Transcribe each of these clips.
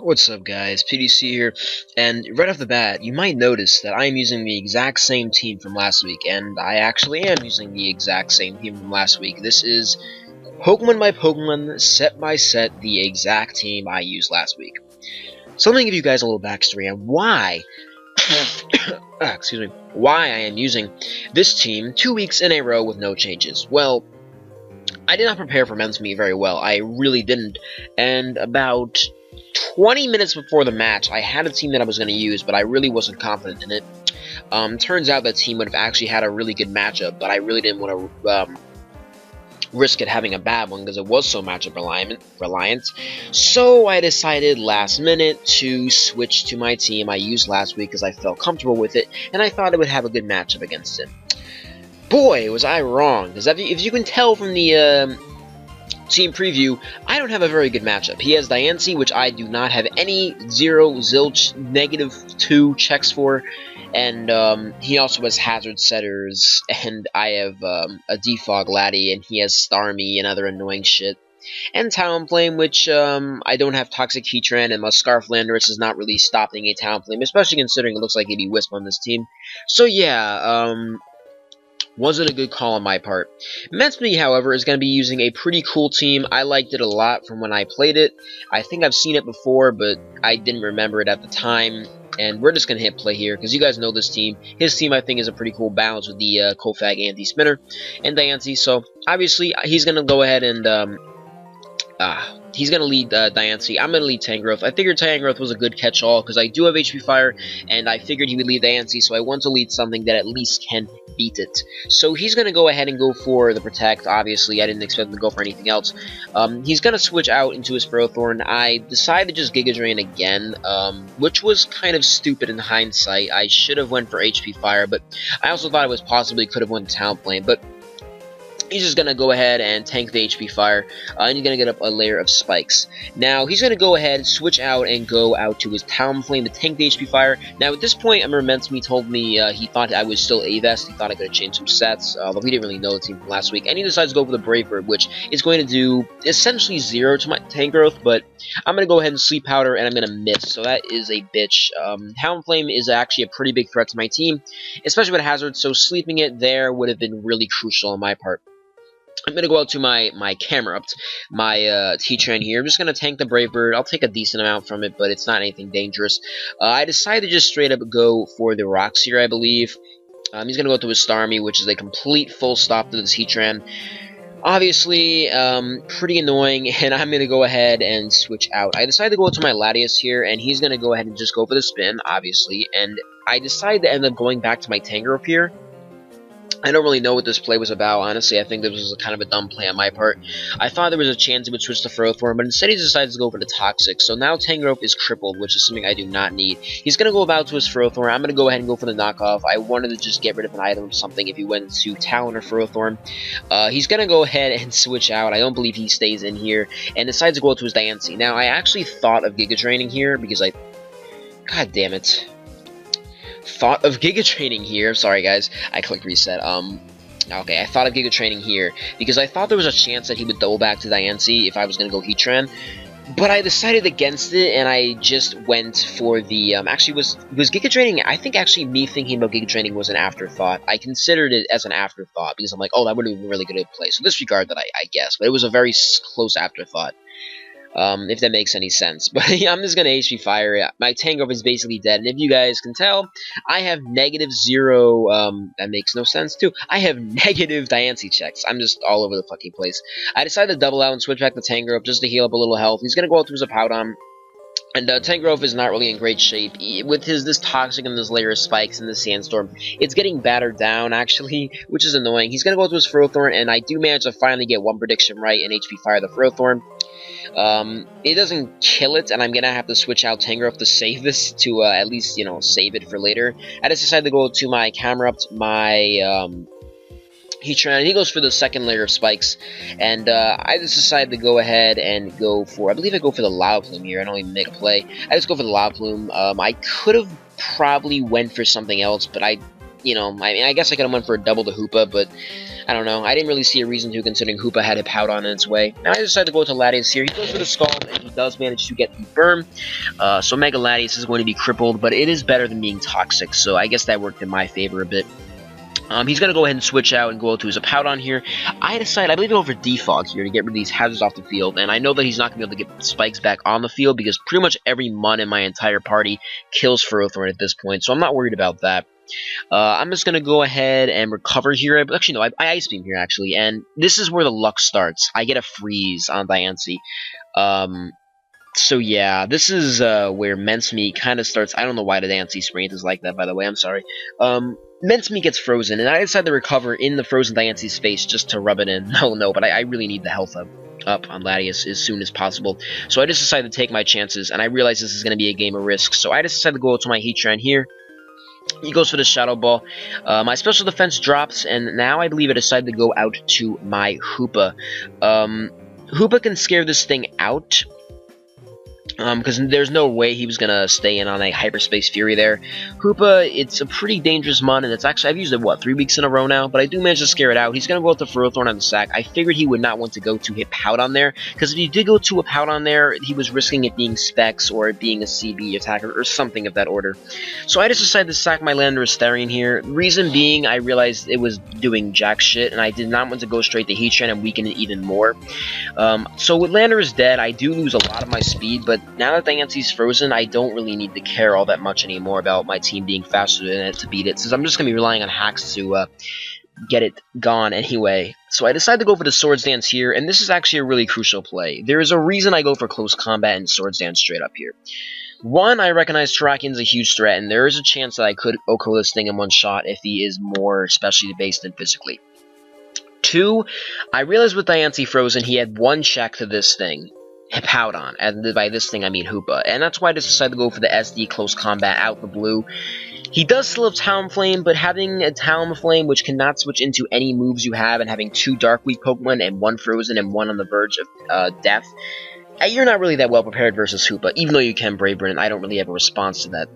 What's up, guys? PDC here, and right off the bat, you might notice that I am using the exact same team from last week, and I actually am using the exact same team from last week. This is Pokemon by Pokemon, set by set, the exact team I used last week. So let me give you guys a little backstory on why, excuse me, why I am using this team 2 weeks in a row with no changes. Well, I did not prepare for men's meet very well. I really didn't, and about 20 minutes before the match, I had a team that I was going to use, but I really wasn't confident in it. Turns out that team would have actually had a really good matchup, but I really didn't want to risk it having a bad one because it was so matchup reliant. So I decided last minute to switch to my team I used last week because I felt comfortable with it, and I thought it would have a good matchup against it. Boy, was I wrong, because if you can tell from the team preview, I don't have a very good matchup. He has Diancie, which I do not have any 0, zilch, -2 checks for, and he also has Hazard Setters, and I have a Defog Laddie, and he has Starmie and other annoying shit. And Talonflame, which I don't have Toxic Heatran, and my Scarf Landorus is not really stopping a Talonflame, especially considering it looks like it'd be Wisp on this team. So yeah, wasn't a good call on my part. Mensme, however, is going to be using a pretty cool team. I liked it a lot from when I played it. I think I've seen it before, but I didn't remember it at the time. And we're just going to hit play here, because you guys know this team. His team, I think, is a pretty cool balance with the Kofag Anti-Spinner and Diancie. So, obviously, he's going to go ahead and he's going to lead Diancie. I'm going to lead Tangrowth. I figured Tangrowth was a good catch-all because I do have HP Fire, and I figured he would lead Diancie, so I want to lead something that at least can beat it. So he's going to go ahead and go for the Protect, obviously. I didn't expect him to go for anything else. He's going to switch out into his Ferrothorn. I decided to just Giga Drain again, which was kind of stupid in hindsight. I should have went for HP Fire, but I also thought it was possibly could have went to Talonflame, but he's just going to go ahead and tank the HP Fire, and he's going to get up a layer of Spikes. Now, he's going to go ahead, switch out, and go out to his Talonflame to tank the HP Fire. Now, at this point, Mensme told me he thought I was still A-Vest. He thought I could have changed some sets, but we didn't really know the team from last week. And he decides to go for the Brave Bird, which is going to do essentially 0 to my Tangrowth, but I'm going to go ahead and Sleep Powder, and I'm going to miss. So that is a bitch. Talonflame is actually a pretty big threat to my team, especially with Hazard, so sleeping it there would have been really crucial on my part. I'm going to go out to my Camerupt, my Heatran here. I'm just going to tank the Brave Bird. I'll take a decent amount from it, but it's not anything dangerous. I decided to just straight up go for the Rocks here, I believe. He's going to go to his Starmie, which is a complete full stop to this Heatran. Obviously, pretty annoying, and I'm going to go ahead and switch out. I decided to go to my Latias here, and he's going to go ahead and just go for the spin, obviously. And I decided to end up going back to my Tangrowth here. I don't really know what this play was about, honestly. I think this was kind of a dumb play on my part. I thought there was a chance it would switch to Ferrothorn, but instead he decided to go for the Toxic. So now Tangrowth is crippled, which is something I do not need. He's going to go about to his Ferrothorn. I'm going to go ahead and go for the knockoff. I wanted to just get rid of an item or something if he went to Talon or Ferrothorn. He's going to go ahead and switch out. I don't believe he stays in here, and decides to go to his Diancie. Now, I actually thought of Giga Draining here because God damn it. Thought of Giga Training here. Sorry, guys. I clicked reset. Okay, I thought of Giga Training here because I thought there was a chance that he would double back to Diancie if I was going to go Heatran. But I decided against it, and I just went for the, actually, was Giga Training, I think actually me thinking about Giga Training was an afterthought. I considered it as an afterthought because I'm like, oh, that would have been really good at play. So disregard that, I guess. But it was a very close afterthought. If that makes any sense. But I'm just gonna HP Fire it. My Tangrowth is basically dead, and if you guys can tell, I have -0, that makes no sense too. I have negative Diancie checks. I'm just all over the fucking place. I decided to double out and switch back to Tangrowth just to heal up a little health. He's gonna go out to his Hippowdon. And Tangrowth is not really in great shape. With this Toxic and this layer of Spikes and the Sandstorm, it's getting battered down, actually, which is annoying. He's going to go to his Ferrothorn, and I do manage to finally get one prediction right and HP Fire the Ferrothorn. It doesn't kill it, and I'm going to have to switch out Tangrowth to save this, to at least, save it for later. I just decided to go to my Camerupt, my Heatran, and he goes for the second layer of Spikes, and I just decided to go ahead and go for, I believe I go for the Loudplume here. I don't even make a play. I just go for the Loudplume. I could have probably went for something else, but I you know, I mean, I guess I could have went for a double to Hoopa, but I don't know. I didn't really see a reason to, considering Hoopa had a Pout-on in its way. And I decided to go to Latias here. He goes for the Scald, and he does manage to get the Burn. So Mega Latias is going to be crippled, but it is better than being Toxic, so I guess that worked in my favor a bit. He's going to go ahead and switch out and go to his Pout-on here. I believe, over Defog here to get rid of these hazards off the field, and I know that he's not going to be able to get spikes back on the field because pretty much every Mun in my entire party kills Ferrothorn at this point, so I'm not worried about that. I'm just going to go ahead and recover here. Actually, no, I Ice Beam here, actually, and this is where the luck starts. I get a freeze on Diancie. So yeah, this is where Mincemeat kind of starts. I don't know why the Diancie Sprint is like that, by the way, I'm sorry. Mincemeat gets frozen, and I decide to recover in the frozen Diancie's face just to rub it in. No, but I really need the health up on Latias as soon as possible. So I just decided to take my chances, and I realize this is going to be a game of risk. So I just decided to go to my Heatran here. He goes for the Shadow Ball. My special defense drops, and now I believe I decided to go out to my Hoopa. Hoopa can scare this thing out, because there's no way he was going to stay in on a Hyperspace Fury there. Hoopa, it's a pretty dangerous Mun, and it's actually, I've used it, what, 3 weeks in a row now? But I do manage to scare it out. He's going to go with the Ferrothorn on the sack. I figured he would not want to go to hit Pout-on there, because if he did go to a Pout-on there, he was risking it being Specs or it being a CB attacker or something of that order. So I just decided to sack my Landorus Therian here. Reason being, I realized it was doing jack shit, and I did not want to go straight to Heatran and weaken it even more. So with Landorus dead, I do lose a lot of my speed, but now that Diancie's frozen, I don't really need to care all that much anymore about my team being faster than it to beat it, since I'm just going to be relying on hacks to get it gone anyway. So I decided to go for the Swords Dance here, and this is actually a really crucial play. There is a reason I go for Close Combat and Swords Dance straight up here. One, I recognize Terrakian's a huge threat, and there is a chance that I could OHKO this thing in one shot if he is more specially based than physically. Two, I realized with Diancie frozen, he had one check to this thing. Pout-on, and by this thing I mean Hoopa, and that's why I just decided to go for the SD Close Combat out the blue. He does still have Talonflame, but having a Talonflame which cannot switch into any moves you have, and having 2 Dark Weak Pokemon and 1 Frozen and 1 on the verge of death, you're not really that well prepared versus Hoopa, even though you can Brave Bird, and I don't really have a response to that,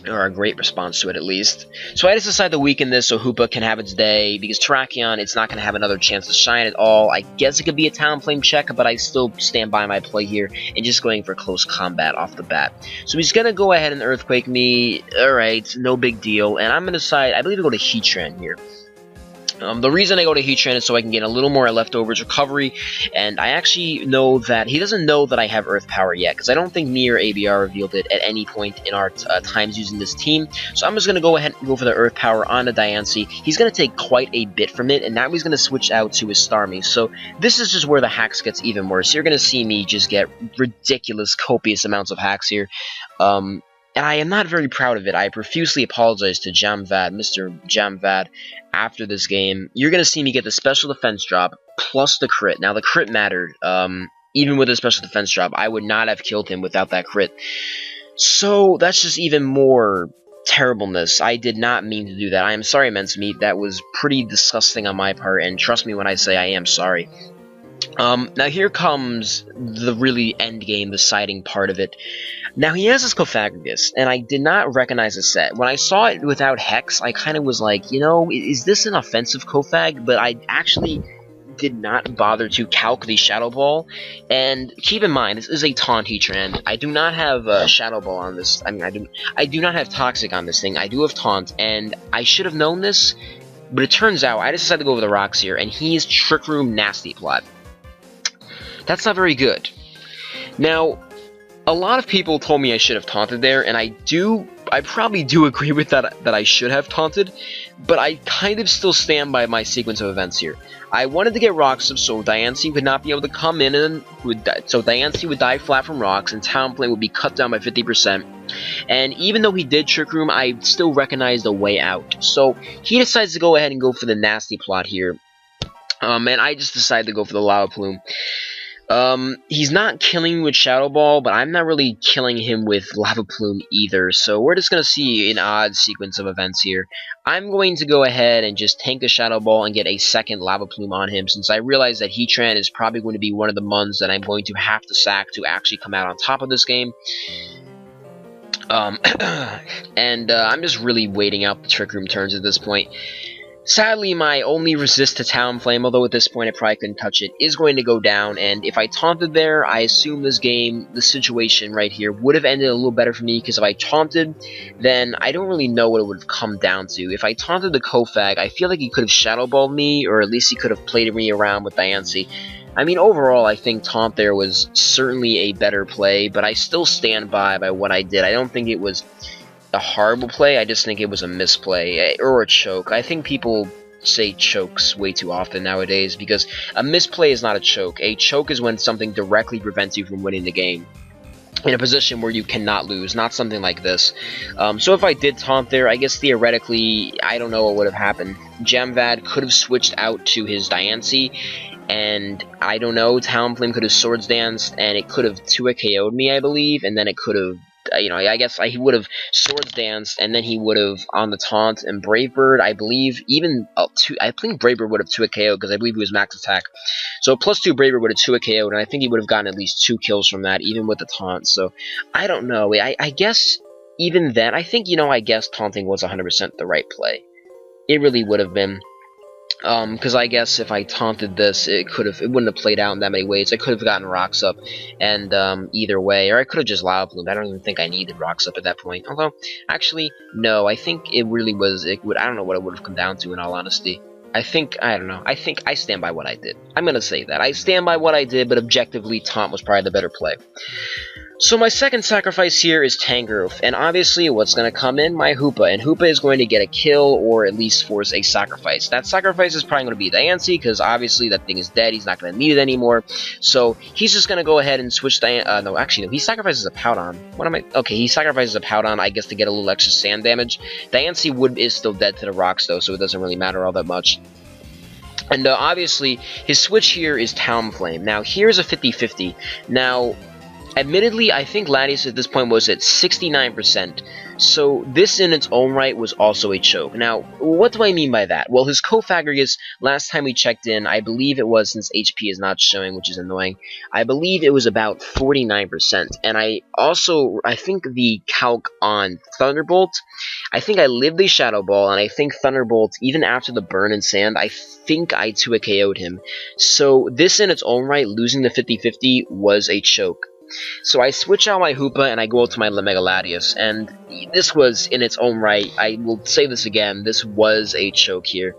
or a great response to it at least. So I just decided to weaken this so Hoopa can have its day, because Terrakion, it's not going to have another chance to shine at all. I guess it could be a Talonflame check, but I still stand by my play here, and just going for Close Combat off the bat. So he's going to go ahead and Earthquake me, alright, no big deal, and I'm going to decide, I believe, to go to Heatran here. The reason I go to Heatran is so I can get a little more leftovers recovery, and I actually know that he doesn't know that I have Earth Power yet, because I don't think me or ABR revealed it at any point in our times using this team. So I'm just going to go ahead and go for the Earth Power on the Diancie. He's going to take quite a bit from it, and now he's going to switch out to his Starmie. So this is just where the hacks gets even worse. You're going to see me just get ridiculous, copious amounts of hacks here. And I am not very proud of it. I profusely apologize to Jamvad, MrJamvad, after this game. You're going to see me get the special defense drop, plus the crit. Now, the crit mattered. Even with the special defense drop, I would not have killed him without that crit. So, that's just even more terribleness. I did not mean to do that. I am sorry, Mincemeat. That was pretty disgusting on my part, and trust me when I say I am sorry. Now here comes the really endgame, deciding part of it. Now he has this Cofagrigus, and I did not recognize the set. When I saw it without Hex, I kind of was like, you know, is this an offensive Cofag? But I actually did not bother to calc the Shadow Ball. And keep in mind, this is a Taunt Heatran. I do not have Shadow Ball on this. I mean, I do not have Toxic on this thing. I do have Taunt, and I should have known this. But it turns out I just decided to go over the rocks here, and he is Trick Room Nasty Plot. That's not very good. Now, a lot of people told me I should have taunted there, and I probably do agree with that I should have taunted, but I kind of still stand by my sequence of events here. I wanted to get Rocks up so Diancie would not be able to come in, and so Diancie would die flat from Rocks, and Talonflame would be cut down by 50%. And even though he did Trick Room, I still recognized a way out. So he decides to go ahead and go for the Nasty Plot here. And I just decided to go for the Lava Plume. He's not killing me with Shadow Ball, but I'm not really killing him with Lava Plume either, so we're just going to see an odd sequence of events here. I'm going to go ahead and just tank a Shadow Ball and get a second Lava Plume on him, since I realize that Heatran is probably going to be one of the Muns that I'm going to have to sack to actually come out on top of this game. And I'm just really waiting out the Trick Room turns at this point. Sadly, my only resist to Talonflame, although at this point I probably couldn't touch it, is going to go down, and if I taunted there, I assume this game, the situation right here, would have ended a little better for me, because if I taunted, then I don't really know what it would have come down to. If I taunted the Kofag, I feel like he could have Shadow Balled me, or at least he could have played me around with Diancie. I mean, overall, I think taunt there was certainly a better play, but I still stand by what I did. I don't think it was a horrible play, I just think it was a misplay, or a choke. I think people say chokes way too often nowadays, because a misplay is not a choke. A choke is when something directly prevents you from winning the game in a position where you cannot lose, not something like this. So if I did taunt there, I guess theoretically, I don't know what would have happened. Jamvad could have switched out to his Diancie, and I don't know, Talonflame could have Swords Danced, and it could have 2 KO'd me, I believe, and then it could have, you know, I guess he would have Swords Danced, and then he would have on the taunt, and Brave Bird, I believe, even I think Brave Bird would have 2 KO'd, because I believe he was max attack. So +2 Brave Bird would have 2 KO'd, and I think he would have gotten at least 2 kills from that, even with the taunt. So I don't know. I guess even then, I think, you know, I guess taunting was 100% the right play. It really would have been. Because I guess if I taunted this, it wouldn't have played out in that many ways. I could have gotten Rocks Up, and either way, or I could have just Lava Plumed. I don't even think I needed Rocks Up at that point. Although, actually, no, I think it really was. I don't know what it would have come down to, in all honesty. I don't know. I think I stand by what I did. I'm gonna say that I stand by what I did, but objectively, taunt was probably the better play. So my second sacrifice here is Tangrowth, and obviously what's going to come in? My Hoopa, and Hoopa is going to get a kill, or at least force a sacrifice. That sacrifice is probably going to be Diancie, because obviously that thing is dead, he's not going to need it anymore, so he's just going to go ahead and switch no, he sacrifices a Powdon. Okay, he sacrifices a Powdon, I guess, to get a little extra sand damage. Diancie is still dead to the rocks, though, so it doesn't really matter all that much. And obviously, his switch here is Talonflame. Now, here's a 50-50. Now, admittedly, I think Latias at this point was at 69%, so this in its own right was also a choke. Now, what do I mean by that? Well, his Cofagrigus, last time we checked in, I believe it was, since HP is not showing, which is annoying, I believe it was about 49%, and I think the calc on Thunderbolt, I think I lived a Shadow Ball, and I think Thunderbolt, even after the burn and sand, I think I 2 KO'd him. So this in its own right, losing the 50-50 was a choke. So I switch out my Hoopa and I go out to my Mega Latias, and this was, in its own right, I will say this again, this was a choke here.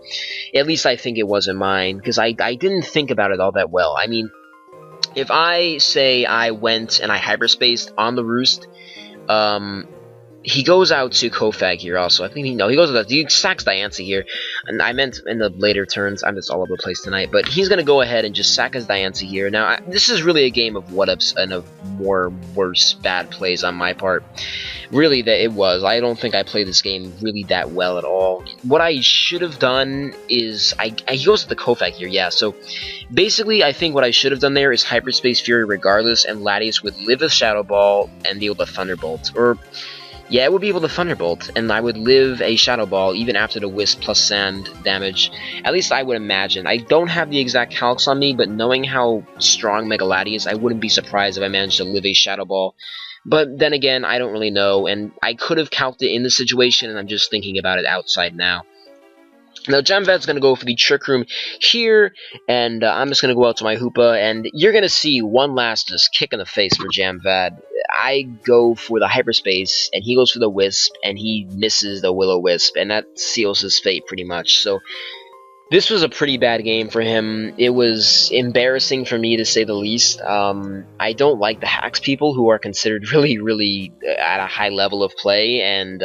At least I think it was in mine, because I didn't think about it all that well. I mean, if I say I went and I hyperspaced on the Roost, he goes out to Kofag here also. I think he sacks Diancie here. And I meant in the later turns, I'm just all over the place tonight, but he's going to go ahead and just sack his Diancie here. Now, this is really a game of what-ups and of worse bad plays on my part. Really, that it was. I don't think I played this game really that well at all. What I should have done is, he goes to the Kofag here, yeah, so basically, I think what I should have done there is Hyperspace Fury regardless, and Latias would live a Shadow Ball and be able to Thunderbolt, or yeah, it would be able to Thunderbolt, and I would live a Shadow Ball even after the Wisp plus Sand damage. At least I would imagine. I don't have the exact calcs on me, but knowing how strong Mega Lati is, I wouldn't be surprised if I managed to live a Shadow Ball. But then again, I don't really know, and I could have calced it in the situation, and I'm just thinking about it outside now. Now, Jamvad's going to go for the Trick Room here, and I'm just going to go out to my Hoopa, and you're going to see one last just kick in the face for Jamvad. I go for the Hyperspace, and he goes for the Wisp, and he misses the Will-O-Wisp, and that seals his fate pretty much. So this was a pretty bad game for him. It was embarrassing for me, to say the least. I don't like the hacks people who are considered really at a high level of play, and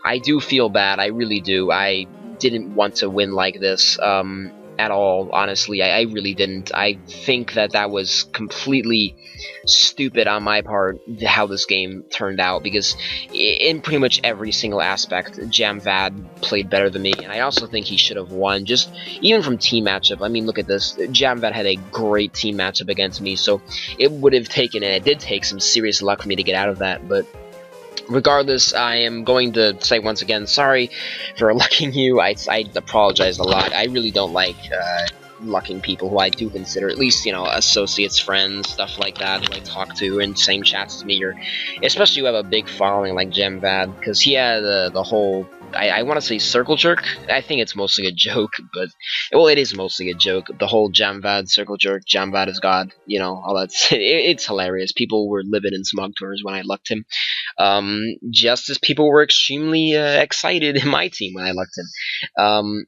I do feel bad. I really do. I didn't want to win like this at all, honestly. I really didn't. I think that was completely stupid on my part, how this game turned out, because in pretty much every single aspect, Jamvad played better than me, and I also think he should have won, just even from team matchup. I mean, look at this. Jamvad had a great team matchup against me, so it would have taken, and it did take, some serious luck for me to get out of that, but regardless, I am going to say once again, sorry for lucking you. I apologize a lot. I really don't like lucking people who I do consider, at least, associates, friends, stuff like that, who I talk to in same chats as me, or especially who have a big following like Jamvad, because he had the whole, I want to say circle jerk. I think it's mostly a joke, but, well, it is mostly a joke. The whole Jamvad circle jerk, Jamvad is God, all that. It's hilarious. People were livid in smug tours when I lucked him. Just as people were extremely excited in my team when I lucked him.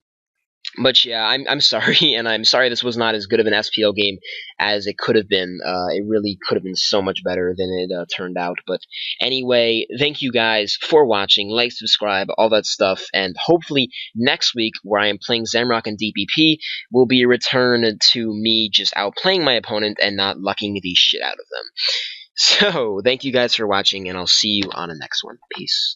But yeah, I'm sorry, and I'm sorry this was not as good of an SPL game as it could have been. It really could have been so much better than it turned out. But anyway, thank you guys for watching. Like, subscribe, all that stuff, and hopefully next week, where I am playing Zamrock and DPP, will be a return to me just outplaying my opponent and not lucking the shit out of them. So, thank you guys for watching, and I'll see you on the next one. Peace.